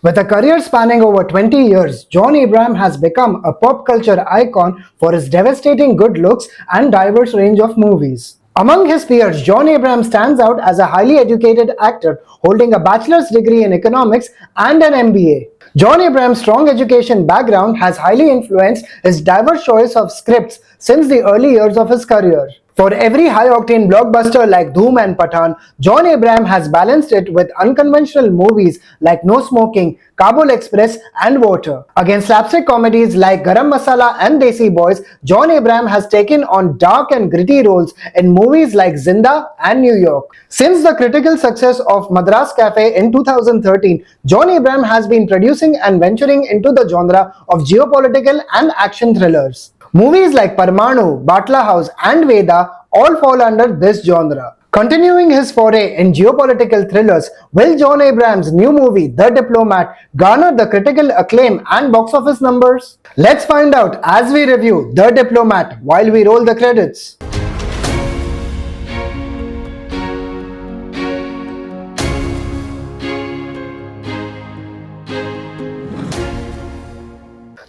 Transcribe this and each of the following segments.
With a career spanning over 20 years, John Abraham has become a pop culture icon for his devastating good looks and diverse range of movies. Among his peers, John Abraham stands out as a highly educated actor holding a bachelor's degree in economics and an MBA. John Abraham's strong education background has highly influenced his diverse choice of scripts since the early years of his career. For every high-octane blockbuster like Dhoom and Pathan, John Abraham has balanced it with unconventional movies like No Smoking, Kabul Express and Water. Against slapstick comedies like Garam Masala and Desi Boys, John Abraham has taken on dark and gritty roles in movies like Zinda and New York. Since the critical success of Madras Cafe in 2013, John Abraham has been producing and venturing into the genre of geopolitical and action thrillers. Movies like Parmanu, Batla House and Veda all fall under this genre. Continuing his foray in geopolitical thrillers, will John Abraham's new movie The Diplomat garner the critical acclaim and box office numbers? Let's find out as we review The Diplomat while we roll the credits.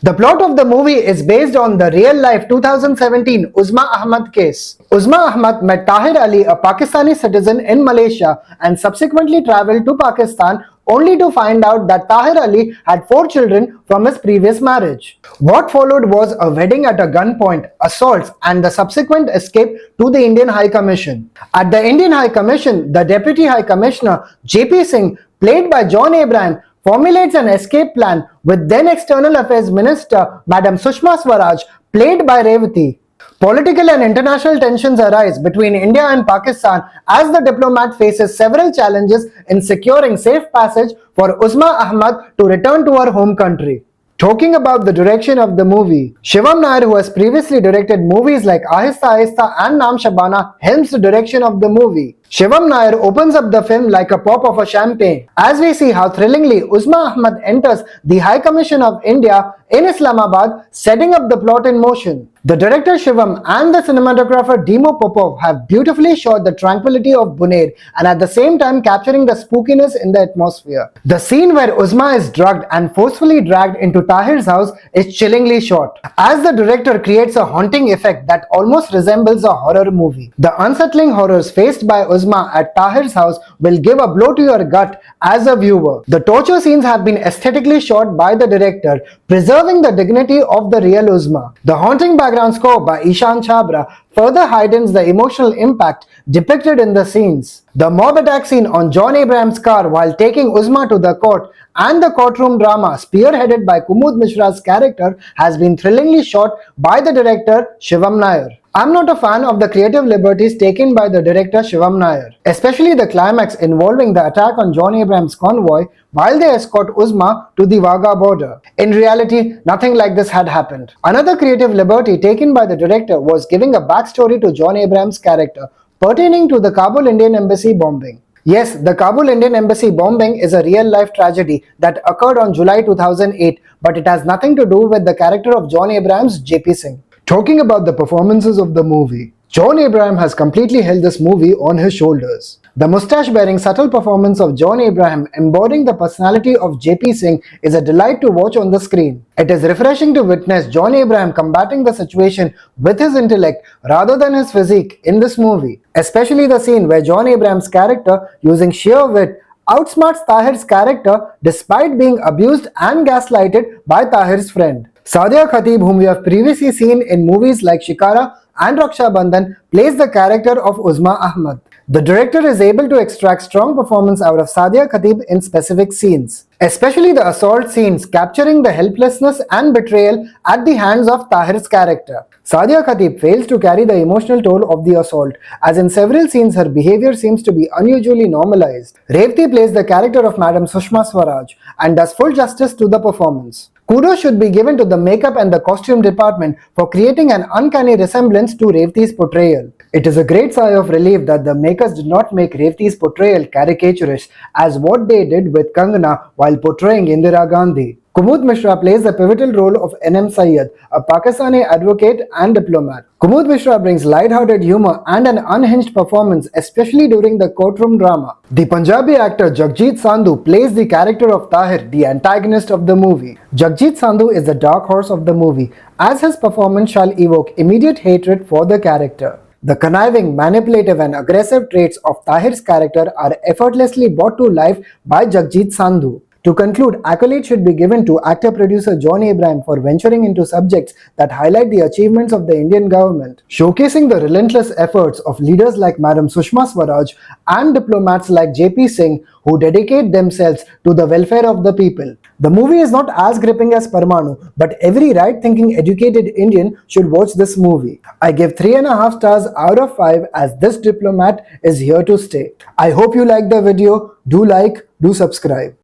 The plot of the movie is based on the real-life 2017 Uzma Ahmad case. Uzma Ahmad met Tahir Ali, a Pakistani citizen in Malaysia, and subsequently travelled to Pakistan only to find out that Tahir Ali had 4 children from his previous marriage. What followed was a wedding at a gunpoint, assaults, and the subsequent escape to the Indian High Commission. At the Indian High Commission, the Deputy High Commissioner JP Singh, played by John Abraham, formulates an escape plan with then External Affairs Minister Madam Sushma Swaraj, played by Revati. Political and international tensions arise between India and Pakistan as the diplomat faces several challenges in securing safe passage for Uzma Ahmad to return to her home country. Talking about the direction of the movie, Shivam Nair, who has previously directed movies like Ahista Ahista and Naam Shabana, helms the direction of the movie. Shivam Nair opens up the film like a pop of a champagne, as we see how thrillingly Uzma Ahmad enters the High Commission of India in Islamabad, setting up the plot in motion. The director Shivam and the cinematographer Dimo Popov have beautifully shot the tranquility of Buner and at the same time capturing the spookiness in the atmosphere. The scene where Uzma is drugged and forcefully dragged into Tahir's house is chillingly shot, as the director creates a haunting effect that almost resembles a horror movie. The unsettling horrors faced by Uzma at Tahir's house will give a blow to your gut as a viewer. The torture scenes have been aesthetically shot by the director, preserving the dignity of the real Uzma. The haunting background score by Ishan Chabra further heightens the emotional impact depicted in the scenes. The mob attack scene on John Abraham's car while taking Uzma to the court and the courtroom drama spearheaded by Kumud Mishra's character has been thrillingly shot by the director Shivam Nair. I'm not a fan of the creative liberties taken by the director Shivam Nair, especially the climax involving the attack on John Abraham's convoy while they escort Uzma to the Wagah border. In reality, nothing like this had happened. Another creative liberty taken by the director was giving a backstory to John Abraham's character pertaining to the Kabul Indian Embassy bombing. Yes, the Kabul Indian Embassy bombing is a real-life tragedy that occurred on July 2008, but it has nothing to do with the character of John Abraham's JP Singh. Talking about the performances of the movie, John Abraham has completely held this movie on his shoulders. The mustache-bearing subtle performance of John Abraham embodying the personality of JP Singh is a delight to watch on the screen. It is refreshing to witness John Abraham combating the situation with his intellect rather than his physique in this movie, especially the scene where John Abraham's character, using sheer wit, outsmarts Tahir's character despite being abused and gaslighted by Tahir's friend. Sadia Khateeb, whom we have previously seen in movies like Shikara and Raksha Bandhan, plays the character of Uzma Ahmad. The director is able to extract strong performance out of Sadia Khateeb in specific scenes, especially the assault scenes capturing the helplessness and betrayal at the hands of Tahir's character. Sadia Khateeb fails to carry the emotional toll of the assault, as in several scenes her behavior seems to be unusually normalized. Revati plays the character of Madam Sushma Swaraj and does full justice to the performance. Kudos should be given to the makeup and the costume department for creating an uncanny resemblance to Revati's portrayal. It is a great sigh of relief that the makers did not make Revati's portrayal caricaturous as what they did with Kangana while portraying Indira Gandhi. Kumud Mishra plays the pivotal role of N.M. Syed, a Pakistani advocate and diplomat. Kumud Mishra brings light-hearted humor and an unhinged performance, especially during the courtroom drama. The Punjabi actor Jagjit Sandhu plays the character of Tahir, the antagonist of the movie. Jagjit Sandhu is the dark horse of the movie, as his performance shall evoke immediate hatred for the character. The conniving, manipulative and aggressive traits of Tahir's character are effortlessly brought to life by Jagjit Sandhu. To conclude, accolades should be given to actor-producer John Abraham for venturing into subjects that highlight the achievements of the Indian government, showcasing the relentless efforts of leaders like Madam Sushma Swaraj and diplomats like JP Singh who dedicate themselves to the welfare of the people. The movie is not as gripping as Parmanu, but every right-thinking educated Indian should watch this movie. I give 3.5 stars out of 5 as this diplomat is here to stay. I hope you like the video. Do like, do subscribe.